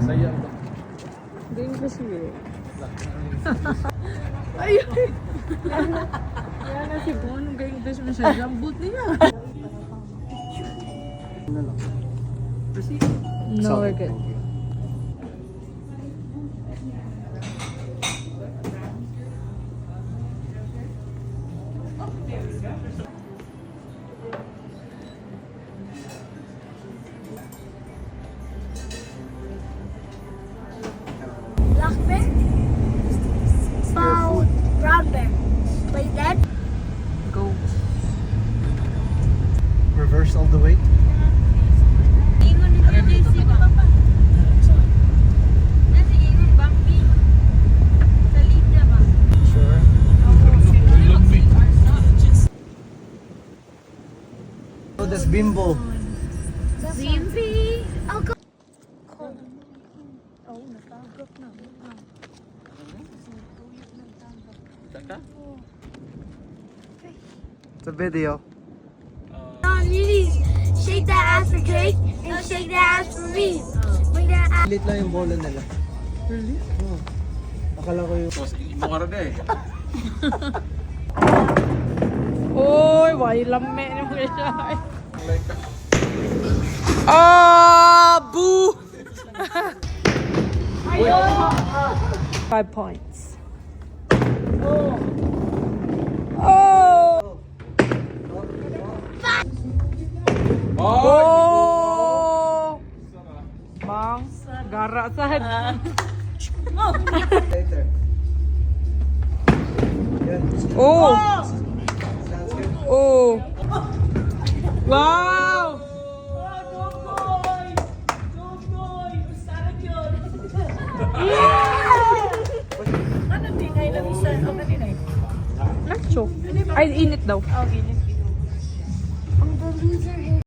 Sayang ba? Ganyan kasi eh. Ayun! Yan na si Bon, ganyan kasi mo siya. Jambot niya. Ano lang? No, we're good. Black bear, brown bear. Play that. Go. Reverse all the way? Ingon ni Kuya JC ba? Nasa ingon Bambi. Sa Lida ba? Sure. Oh, that's Bimbo. Bimbi! I'll go. Oh, natagap na. It's a video. Lily, shake that ass for Jake and shake that ass for me. Bring that ass. Lit lang yung bola nila. Really? Oh. Akala ko yung... Imo ka rin eh. Oy, why lame ni mo siya. Ah, boo! 5 points. Oh! Oh! Bang, gara sahid. Later. Yan. Oh! Sounds good. Oh! Wow! Nacho. Ay, init daw. I'm the loser here.